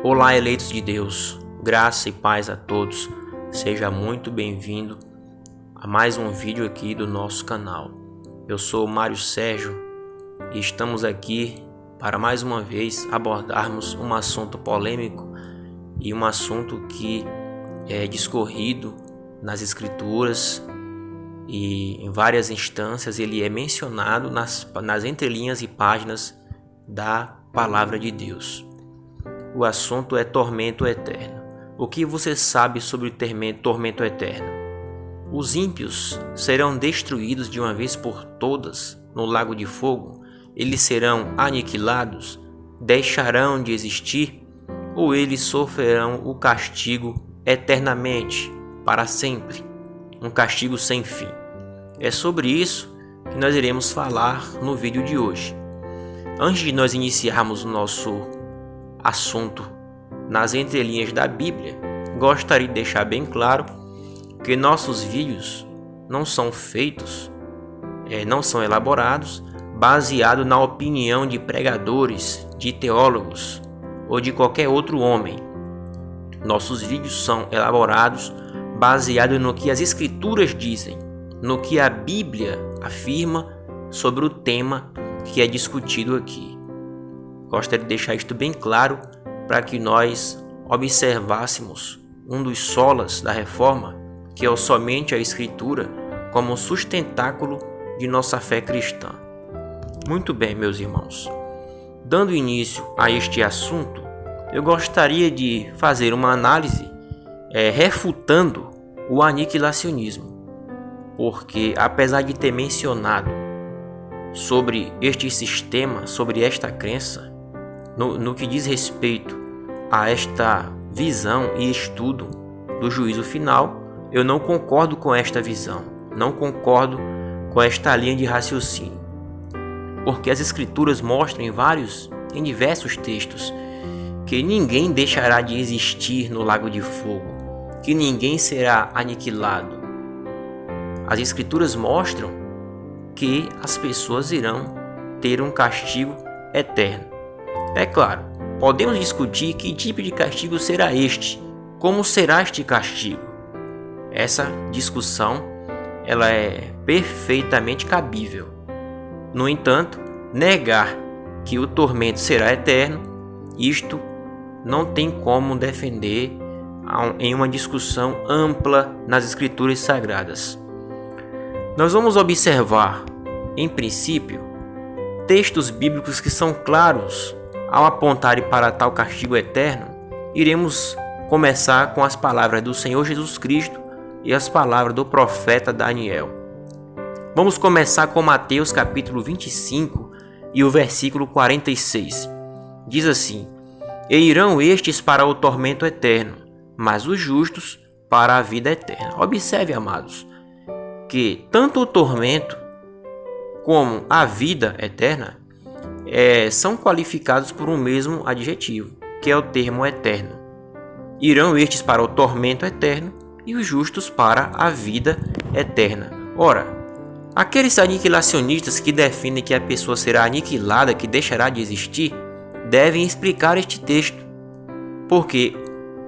Olá, eleitos de Deus, graça e paz a todos. Seja muito bem-vindo a mais um vídeo aqui do nosso canal. Eu sou Mário Sérgio e estamos aqui para mais uma vez abordarmos um assunto polêmico e um assunto que é discorrido nas Escrituras e em várias instâncias ele é mencionado nas entrelinhas e páginas da Palavra de Deus. O assunto é tormento eterno. O que você sabe sobre o tormento eterno? Os ímpios serão destruídos de uma vez por todas no lago de fogo? Eles serão aniquilados? Deixarão de existir? Ou eles sofrerão o castigo eternamente, para sempre? Um castigo sem fim. É sobre isso que nós iremos falar no vídeo de hoje. Antes de nós iniciarmos o nosso assunto nas entrelinhas da Bíblia, gostaria de deixar bem claro que nossos vídeos não são feitos, não são elaborados baseado na opinião de pregadores, de teólogos ou de qualquer outro homem. Nossos vídeos são elaborados baseado no que as Escrituras dizem, no que a Bíblia afirma sobre o tema que é discutido aqui. Gostaria de deixar isto bem claro para que nós observássemos um dos solas da reforma, que é somente a Escritura, como sustentáculo de nossa fé cristã. Muito bem, meus irmãos. Dando início a este assunto, eu gostaria de fazer uma análise refutando o aniquilacionismo, porque apesar de ter mencionado sobre este sistema, sobre esta crença, no que diz respeito a esta visão e estudo do juízo final, eu não concordo com esta visão, não concordo com esta linha de raciocínio, porque as Escrituras mostram em diversos textos que ninguém deixará de existir no lago de fogo, que ninguém será aniquilado. As Escrituras mostram que as pessoas irão ter um castigo eterno. É claro, podemos discutir que tipo de castigo será este, como será este castigo. Essa discussão ela é perfeitamente cabível. No entanto, negar que o tormento será eterno, isto não tem como defender em uma discussão ampla nas Escrituras Sagradas. Nós vamos observar, em princípio, textos bíblicos que são claros ao apontarem para tal castigo eterno. Iremos começar com as palavras do Senhor Jesus Cristo e as palavras do profeta Daniel. Vamos começar com Mateus capítulo 25 e o versículo 46. Diz assim: E irão estes para o tormento eterno, mas os justos para a vida eterna. Observe, amados, que tanto o tormento como a vida eterna são qualificados por um mesmo adjetivo, que é o termo eterno. Irão estes para o tormento eterno e os justos para a vida eterna. Ora, aqueles aniquilacionistas que defendem que a pessoa será aniquilada, que deixará de existir, devem explicar este texto, porque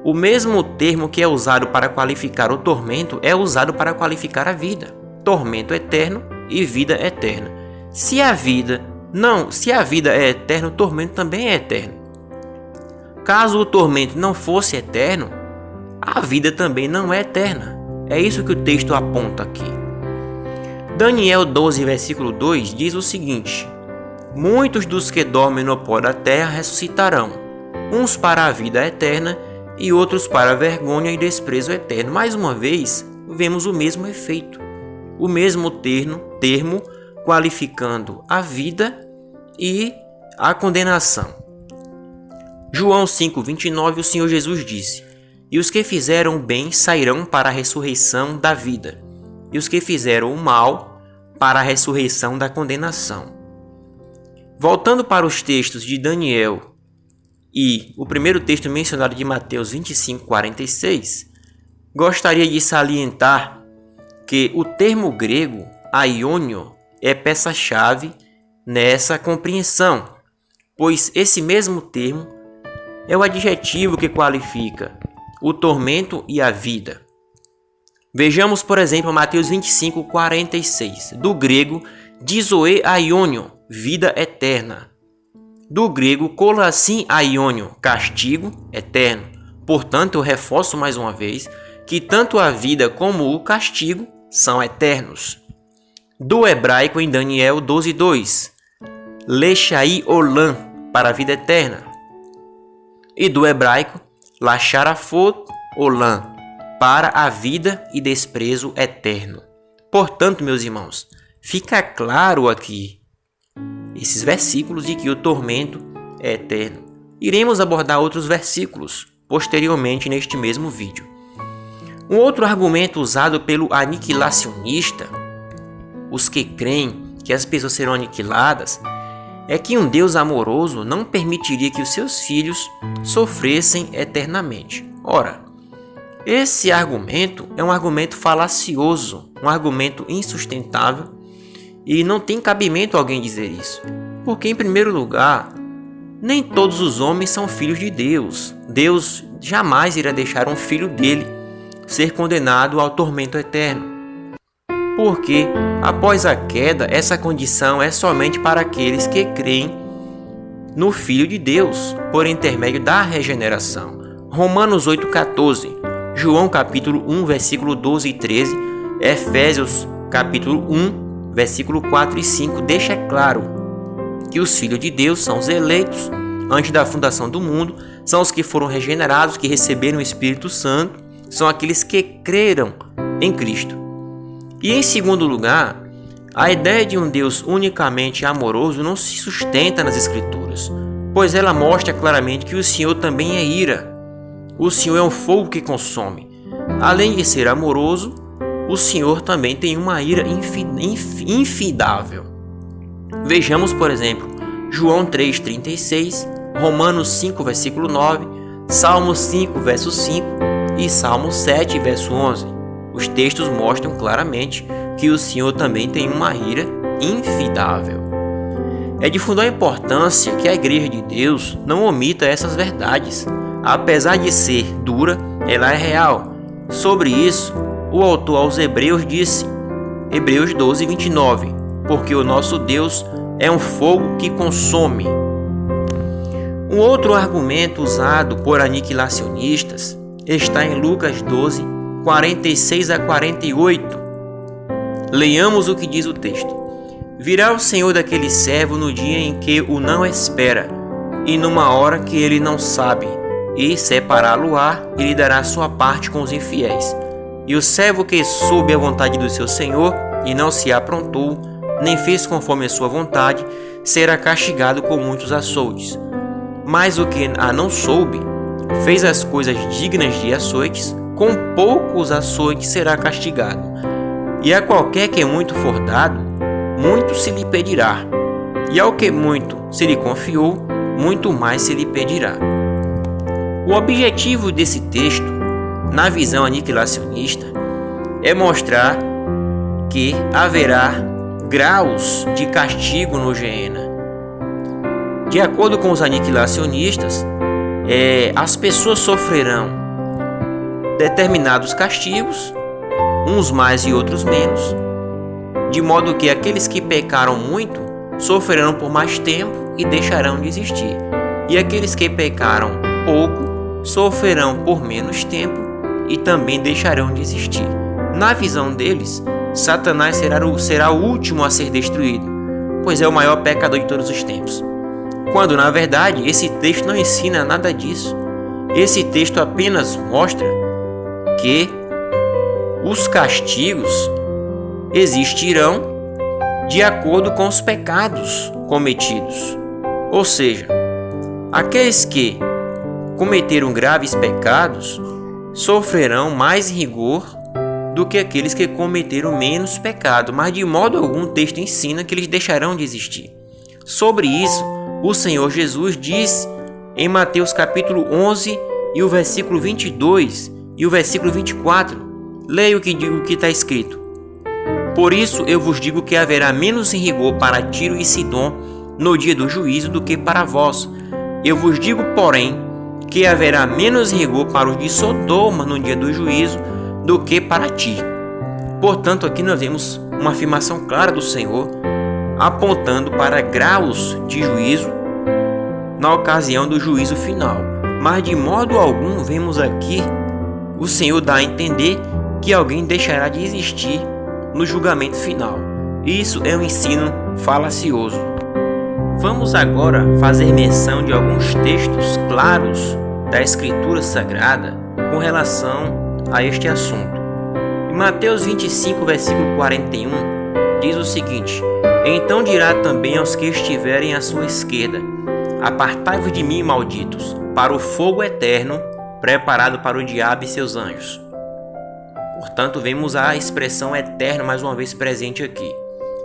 o mesmo termo que é usado para qualificar o tormento é usado para qualificar a vida. Tormento eterno e vida eterna. Se a vida é eterna, o tormento também é eterno. Caso o tormento não fosse eterno, a vida também não é eterna. É isso que o texto aponta aqui. Daniel 12, versículo 2 diz o seguinte: Muitos dos que dormem no pó da terra ressuscitarão, uns para a vida eterna e outros para a vergonha e desprezo eterno. Mais uma vez, vemos o mesmo efeito, o mesmo termo qualificando a vida e a condenação. João 5:29, o Senhor Jesus disse: E os que fizeram o bem sairão para a ressurreição da vida, e os que fizeram o mal para a ressurreição da condenação. Voltando para os textos de Daniel e o primeiro texto mencionado de Mateus 25:46, gostaria de salientar que o termo grego aiônio é peça-chave nessa compreensão, pois esse mesmo termo é o adjetivo que qualifica o tormento e a vida. Vejamos, por exemplo, Mateus 25:46, do grego dizoe aionion, vida eterna. Do grego kolassin aionion, castigo eterno. Portanto, eu reforço mais uma vez que tanto a vida como o castigo são eternos. Do hebraico em Daniel 12:2, leshai olam, para a vida eterna. E do hebraico, lacharafot olam, para a vida e desprezo eterno. Portanto, meus irmãos, fica claro aqui esses versículos de que o tormento é eterno. Iremos abordar outros versículos posteriormente neste mesmo vídeo. Um outro argumento usado pelo aniquilacionista, os que creem que as pessoas serão aniquiladas, é que um Deus amoroso não permitiria que os seus filhos sofressem eternamente. Ora, esse argumento é um argumento falacioso, um argumento insustentável, e não tem cabimento alguém dizer isso. Porque, em primeiro lugar, nem todos os homens são filhos de Deus. Deus jamais irá deixar um filho dele ser condenado ao tormento eterno. Porque, após a queda, essa condição é somente para aqueles que creem no Filho de Deus, por intermédio da regeneração. Romanos 8,14, João capítulo 1, versículo 12 e 13, Efésios capítulo 1, versículo 4 e 5, deixa claro que os filhos de Deus são os eleitos antes da fundação do mundo, são os que foram regenerados, que receberam o Espírito Santo, são aqueles que creram em Cristo. E em segundo lugar, a ideia de um Deus unicamente amoroso não se sustenta nas Escrituras, pois ela mostra claramente que o Senhor também é ira. O Senhor é um fogo que consome. Além de ser amoroso, o Senhor também tem uma ira infidável. Vejamos, por exemplo, João 3,36, Romanos 5, versículo 9, Salmos 5, verso 5 e Salmo 7, verso 11. Os textos mostram claramente que o Senhor também tem uma ira infidável. É de fundamental importância que a Igreja de Deus não omita essas verdades. Apesar de ser dura, ela é real. Sobre isso, o autor aos Hebreus disse, Hebreus 12, 29, porque o nosso Deus é um fogo que consome. Um outro argumento usado por aniquilacionistas está em Lucas 12, 46 a 48. Leiamos o que diz o texto. Virá o Senhor daquele servo no dia em que o não espera, e numa hora que ele não sabe, e separá-lo-á, e lhe dará sua parte com os infiéis. E o servo que soube a vontade do seu Senhor, e não se aprontou, nem fez conforme a sua vontade, será castigado com muitos açoites. Mas o que a não soube, fez as coisas dignas de açoites, com poucos açoites será castigado. E a qualquer que muito for dado, muito se lhe pedirá. E ao que muito se lhe confiou, muito mais se lhe pedirá. O objetivo desse texto, na visão aniquilacionista, é mostrar que haverá graus de castigo no Geena. De acordo com os aniquilacionistas, as pessoas sofrerão determinados castigos, uns mais e outros menos, de modo que aqueles que pecaram muito sofrerão por mais tempo e deixarão de existir, e aqueles que pecaram pouco sofrerão por menos tempo e também deixarão de existir. Na visão deles, Satanás será o último a ser destruído, pois é o maior pecador de todos os tempos. Quando, na verdade, esse texto não ensina nada disso. Esse texto apenas mostra que os castigos existirão de acordo com os pecados cometidos. Ou seja, aqueles que cometeram graves pecados sofrerão mais rigor do que aqueles que cometeram menos pecado, mas de modo algum o texto ensina que eles deixarão de existir. Sobre isso, o Senhor Jesus diz em Mateus capítulo 11 e o versículo 22 e o versículo 24. Leia o que está escrito. Por isso eu vos digo que haverá menos rigor para Tiro e Sidom no dia do juízo do que para vós. Eu vos digo, porém, que haverá menos rigor para os de Sodoma no dia do juízo do que para ti. Portanto, aqui nós vemos uma afirmação clara do Senhor, apontando para graus de juízo na ocasião do juízo final. Mas de modo algum vemos aqui o Senhor dar a entender que alguém deixará de existir no julgamento final. Isso é um ensino falacioso. Vamos agora fazer menção de alguns textos claros da Escritura Sagrada com relação a este assunto. Em Mateus 25, versículo 41, diz o seguinte: Então dirá também aos que estiverem à sua esquerda: Apartai-vos de mim, malditos, para o fogo eterno, preparado para o diabo e seus anjos. Portanto, vemos a expressão eterno mais uma vez presente aqui.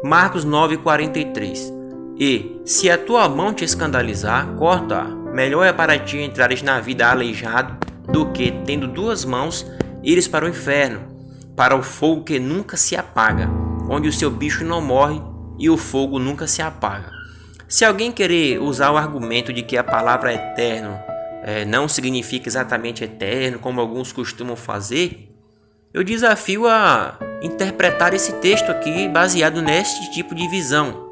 Marcos 9:43. E, se a tua mão te escandalizar, corta-a. Melhor é para ti entrares na vida aleijado, do que, tendo duas mãos, ires para o inferno, para o fogo que nunca se apaga, onde o seu bicho não morre e o fogo nunca se apaga. Se alguém querer usar o argumento de que a palavra eterno não significa exatamente eterno, como alguns costumam fazer, eu desafio a interpretar esse texto aqui baseado neste tipo de visão,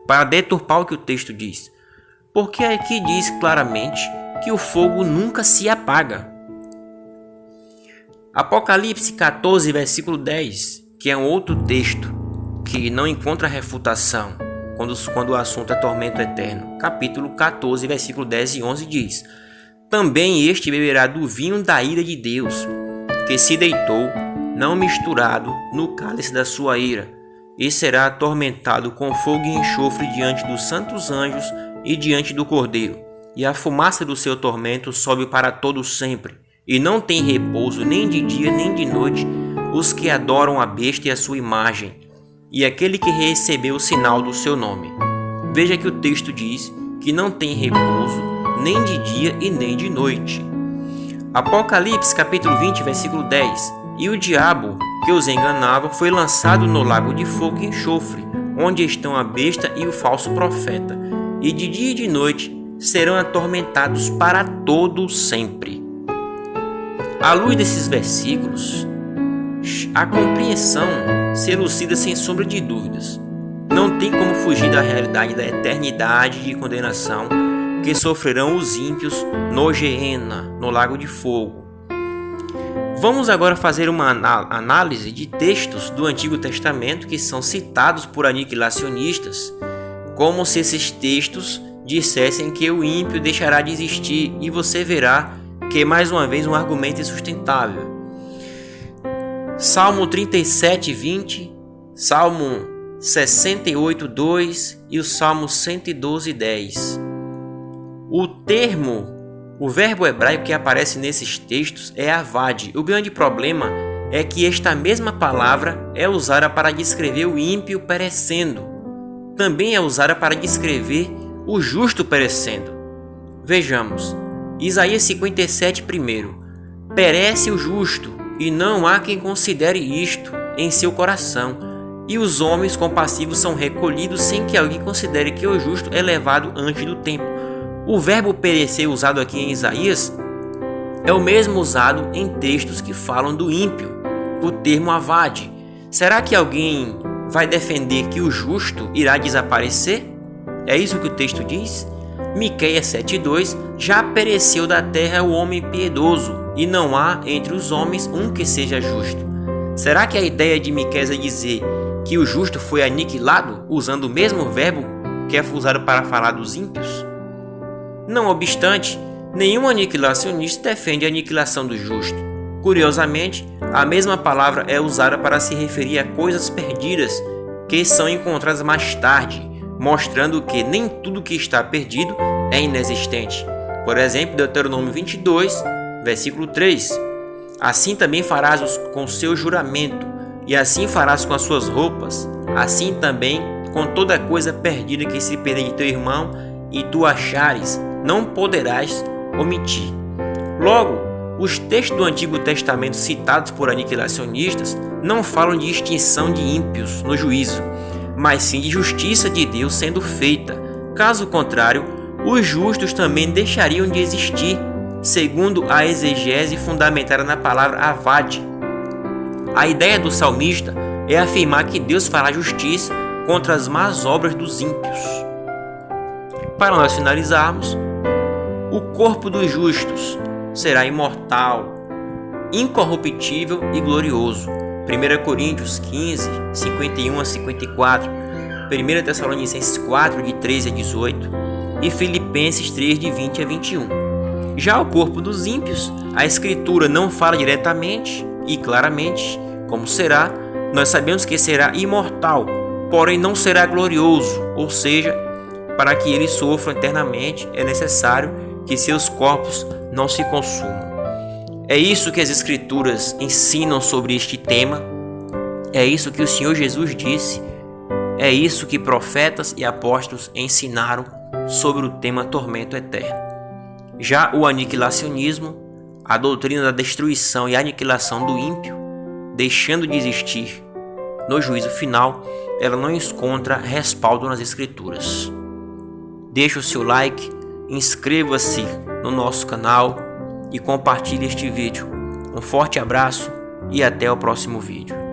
para deturpar o que o texto diz. Porque aqui diz claramente que o fogo nunca se apaga. Apocalipse 14, versículo 10, que é um outro texto que não encontra refutação quando o assunto é tormento eterno. Capítulo 14, versículo 10 e 11 diz: Também este beberá do vinho da ira de Deus, que se deitou, não misturado, no cálice da sua ira, e será atormentado com fogo e enxofre diante dos santos anjos e diante do Cordeiro. E a fumaça do seu tormento sobe para todo sempre, e não tem repouso nem de dia nem de noite os que adoram a besta e a sua imagem, e aquele que recebeu o sinal do seu nome. Veja que o texto diz que não tem repouso nem de dia e nem de noite. Apocalipse capítulo 20, versículo 10. E o diabo que os enganava foi lançado no lago de fogo e enxofre, onde estão a besta e o falso profeta, e de dia e de noite serão atormentados para todo sempre. À luz desses versículos, a compreensão se elucida sem sombra de dúvidas. Não tem como fugir da realidade da eternidade de condenação que sofrerão os ímpios no Geena, no lago de fogo. Vamos agora fazer uma análise de textos do Antigo Testamento que são citados por aniquilacionistas, como se esses textos dissessem que o ímpio deixará de existir, e você verá que mais uma vez um argumento insustentável. Salmo 37, 20, Salmo 68, 2 e o Salmo 112, 10. O verbo hebraico que aparece nesses textos é avad. O grande problema é que esta mesma palavra é usada para descrever o ímpio perecendo. Também é usada para descrever o justo perecendo. Vejamos, Isaías 57, 1. Perece o justo, e não há quem considere isto em seu coração, e os homens compassivos são recolhidos sem que alguém considere que o justo é levado antes do tempo. O verbo perecer usado aqui em Isaías é o mesmo usado em textos que falam do ímpio, o termo avad. Será que alguém vai defender que o justo irá desaparecer? É isso que o texto diz? Miqueias 7:2, já pereceu da terra o homem piedoso, e não há entre os homens um que seja justo. Será que a ideia de Miqueias é dizer que o justo foi aniquilado, usando o mesmo verbo que é usado para falar dos ímpios? Não obstante, nenhum aniquilacionista defende a aniquilação do justo. Curiosamente, a mesma palavra é usada para se referir a coisas perdidas que são encontradas mais tarde, mostrando que nem tudo que está perdido é inexistente. Por exemplo, Deuteronômio 22, versículo 3. Assim também farás com seu juramento, e assim farás com as suas roupas, assim também com toda coisa perdida que se perder de teu irmão e tu achares, não poderás omitir. Logo, os textos do Antigo Testamento citados por aniquilacionistas não falam de extinção de ímpios no juízo, mas sim de justiça de Deus sendo feita. Caso contrário, os justos também deixariam de existir, segundo a exegese fundamentada na palavra avad. A ideia do salmista é afirmar que Deus fará justiça contra as más obras dos ímpios. Para nós finalizarmos, o corpo dos justos será imortal, incorruptível e glorioso. 1 Coríntios 15, 51 a 54, 1 Tessalonicenses 4, de 13 a 18 e Filipenses 3, de 20 a 21. Já o corpo dos ímpios, a Escritura não fala diretamente e claramente como será. Nós sabemos que será imortal, porém não será glorioso, ou seja, para que eles sofram eternamente é necessário que seus corpos não se consumam. É isso que as Escrituras ensinam sobre este tema, é isso que o Senhor Jesus disse, é isso que profetas e apóstolos ensinaram sobre o tema tormento eterno. Já o aniquilacionismo, a doutrina da destruição e aniquilação do ímpio, deixando de existir no juízo final, ela não encontra respaldo nas Escrituras. Deixe o seu like, inscreva-se no nosso canal e compartilhe este vídeo. Um forte abraço e até o próximo vídeo.